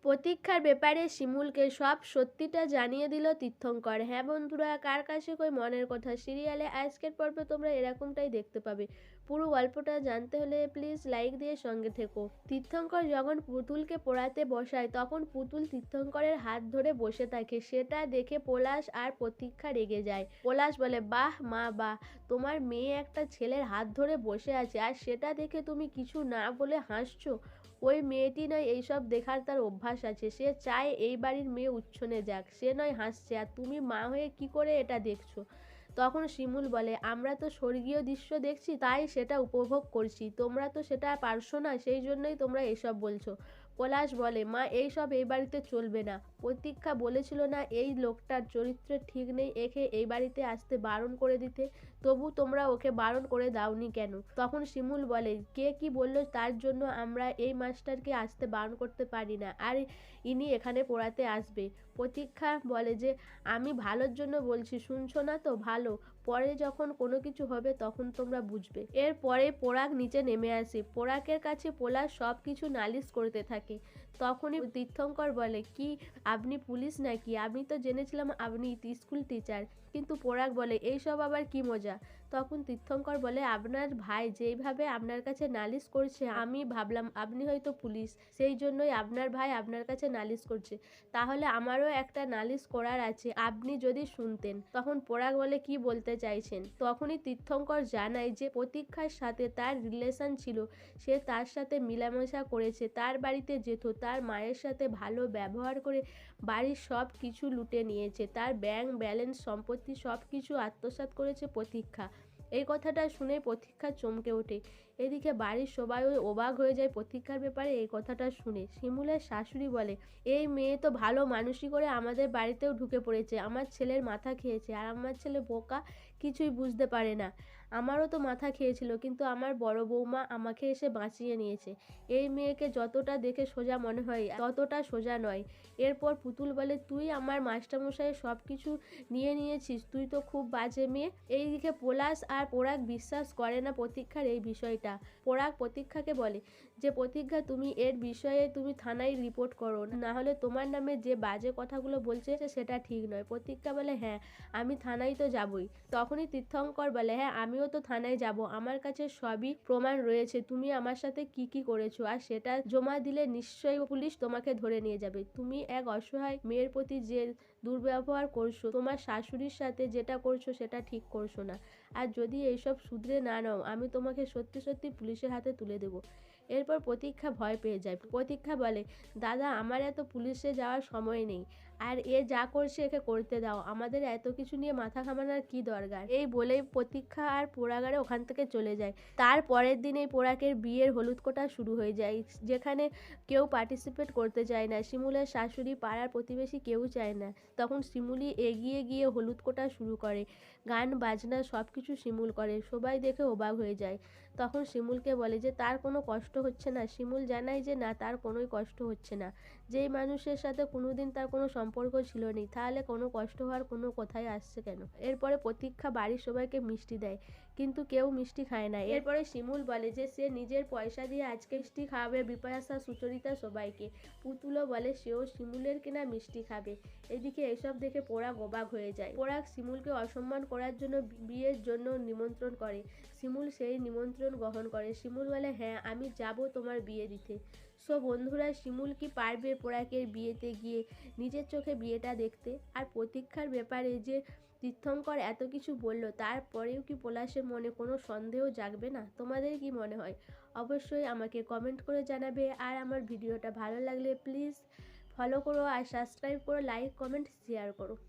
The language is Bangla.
প্রতীক্ষার ব্যাপারে শিমুলকে সব সত্যিটা জানিয়ে দিল তীর্থঙ্কর। হ্যাঁ বন্ধুরা, কার কাছে কই মনের কথা সিরিয়ালে আজকের পর্বে তোমরা এরকমটাই দেখতে পাবে। পুরো গল্পটা জানতে হলে প্লিজ লাইক দিয়ে সঙ্গে থেকো। তীর্থঙ্কর যখন পুতুলকে পড়াতে বসায় তখন পুতুল তীর্থঙ্করের হাত ধরে বসে থাকে। সেটা দেখে পলাশ আর প্রতীক্ষা রেগে যায়। পলাশ বলে, বাহ মা বাহ, তোমার মেয়ে একটা ছেলের হাত ধরে বসে আছে আর সেটা দেখে তুমি কিছু না বলে হাসছো। ওই মেয়েটি নয় এইসব দেখার তার অভ্যাস আছে, সে চায় এই বাড়ির মেয়ে উচ্ছনে যাক, সে নয় হাসছে, আর তুমি মা হয়ে কি করে এটা দেখছো। তখন শিমুল বলে, আমরা তো স্বর্গীয় দৃশ্য দেখছি তাই সেটা উপভোগ করছি, তোমরা তো সেটা পারছো না, সেই জন্যই তোমরা এসব বলছো। পলাশ বলে, মা এইসব এই বাড়িতে চলবে না, প্রতীক্ষা বলেছিল না এই লোকটার চরিত্র ঠিক নেই, একে এই বাড়িতে আসতে বারণ করে দিতে, তবু তোমরা ওকে বারণ করে দাওনি কেন। তখন শিমুল বলে, কে কি বলল তার জন্য আমরা এই মাস্টারকে আসতে বারণ করতে পারি না, আর ইনি এখানে পড়াতে আসবে। প্রতীক্ষা বলে যে, আমি ভালোর জন্য বলছি, শুনছো না তো, ভালো, পরে যখন কোনো কিছু হবে তখন তোমরা বুঝবে। এরপরে পোড়াক নিচে নেমে আসে। পোড়াকের কাছে পলাশ সব কিছু নালিশ করতে থাকে। তখনই তীর্থঙ্কর বলে, কি আপনি পুলিশ নাকি, আমি তো জেনেছিলাম আপনি স্কুল টিচার। কিন্তু পোড়াক বলে, এইসব আবার কি মজা। তখন তীর্থঙ্কর বলে, আপনার ভাই যেইভাবে আপনার কাছে নালিশ করছে আমি ভাবলাম আপনি হয়তো পুলিশ, সেই জন্যই আপনার ভাই আপনার কাছে নালিশ করছে, তাহলে আমারও একটা নালিশ করার আছে, আপনি যদি শুনতেন। তখন পোড়াক বলে, কি বলতে চাইছেন। তখনই তীর্থঙ্কর জানায় যে প্রতীক্ষার সাথে তার রিলেশন ছিল, সে তার সাথে মিলামেশা করেছে, তার বাড়িতে যেত, তার মায়ের সাথে ভালো ব্যবহার করে বাড়ির সব কিছু লুটে নিয়েছে, তার ব্যাংক ব্যালেন্স সম্পত্তি সব কিছু আত্মসাৎ করেছে প্রতীক্ষা। এই কথাটা শুনে প্রতীক্ষা চমকে ওঠে। এদিকে বাড়ির সবাই অবাক হয়ে যায় প্রতীক্ষার ব্যাপারে এই কথাটা শুনে। শিমুলের শাশুড়ি বলে, এই মেয়ে তো ভালো মানুষই করে আমাদের বাড়িতেও ঢুকে পড়েছে, আমার ছেলের মাথা খেয়েছে, আর আমার ছেলে বোকা, কিছুই বুঝতে পারে না। আমারও তো মাথা খেয়েছিল, কিন্তু আমার বড় বৌমা আমাকে এসে বাঁচিয়ে নিয়েছে। এই মেয়েকে যতটা দেখে সোজা মনে হয় ততটা সোজা নয়। এরপর পুতুল বলে, তুই আমার মাস্টারমশাইয়ের সব কিছু নিয়ে নিয়েছিস, তুই তো খুব বাজে মেয়ে। এইদিকে পলাশ আর পোড়াক বিশ্বাস করে না প্রতীক্ষার এই বিষয়টা। পোড়াক প্রতীক্ষাকে বলে যে, প্রতীক্ষা তুমি এর বিষয়ে তুমি থানায় রিপোর্ট করো, না হলে তোমার নামে যে বাজে কথাগুলো বলছে সেটা ঠিক নয়। প্রতীক্ষা বলে, হ্যাঁ আমি থানায় তো যাবই। তখনই তীর্থঙ্কর বলে, হ্যাঁ আমিও তো থানায় যাব, আমার কাছে সবই প্রমাণ রয়েছে তুমি আমার সাথে কি কি করেছো, আর সেটা জমা দিলে নিশ্চয়ই পুলিশ তোমাকে ধরে নিয়ে যাবে। তুমি এক অসহায় মেয়ের প্রতি যে দুর্ব্যবহার করছো, তোমার শাশুড়ির সাথে যেটা করছো সেটা ঠিক করছো না, আর যদি এইসব শুধরে না নাও আমি তোমাকে সত্যি সত্যি পুলিশের হাতে তুলে দেবো। এরপর প্রতীক্ষা ভয় পেয়ে যায়। প্রতীক্ষা বলে, দাদা আমার এত পুলিশে যাওয়ার সময় নেই, আর এ যা করছে একে করতে দাও, আমাদের এত কিছু নিয়ে মাথা ঘামানোর কি দরকার। এই বলেই প্রতীক্ষা আর পোড়াগারে ওখান থেকে চলে যায়। তার পরের দিন এই পোড়াকের বিয়ের হলুদ কোটা শুরু হয়ে যায়, যেখানে কেউ পার্টিসিপেট করতে চায় না। শিমুলের শাশুড়ি, পাড়ার প্রতিবেশী কেউ চায় না। তখন শিমুলি এগিয়ে গিয়ে হলুদ কোটা শুরু করে, গান বাজনা সব কিছু শিমুল করে, সবাই দেখে অবাক হয়ে যায়। তখন শিমুলকে বলে যে তার কোনো কষ্ট হচ্ছে না। শিমুল জানায় যে না, তার কোনোই কষ্ট হচ্ছে না, যেই মানুষের সাথে কোনোদিন তার কোনো সম্পর্ক ছিল না, তাহলে কোনো কষ্ট হওয়ার কোনো কথাই আসছে কেন। এরপরে প্রতীক্ষা বাড়ির সবাইকে মিষ্টি দেয়, কিন্তু কেউ মিষ্টি খায় না। এরপরে শিমুল বলে যে সে নিজের পয়সা দিয়ে আজকে মিষ্টি খাওয়াবে বিপাশা, সুচরিতা সবাইকে। পুতুলও বলে সেও শিমুলের কেনা মিষ্টি খাবে। এদিকে এসব দেখে পোড়াক অবাক হয়ে যায়। পোড়াক শিমুলকে অসম্মান করার জন্য বিয়ের জন্য নিমন্ত্রণ করে। শিমুল সেই নিমন্ত্রণ গ্রহণ করে। শিমুল বলে, হ্যাঁ আমি যাব তোমার বিয়ে দিতে। সো বন্ধুরা, শিমুল কি পারবে পোড়াকের বিয়েতে গিয়ে নিজের চোখে বিয়েটা দেখতে? আর প্রতীক্ষার ব্যাপারে যে তীর্থঙ্কর এত কিছু বলল, তারপরেও কি পলাশের মনে কোনো সন্দেহ জাগবে না? তোমাদের কি মনে হয় অবশ্যই আমাকে কমেন্ট করে জানাবে। আর আমার ভিডিওটা ভালো লাগলে প্লিজ ফলো করো, আর সাবস্ক্রাইব করো, লাইক কমেন্ট শেয়ার করো।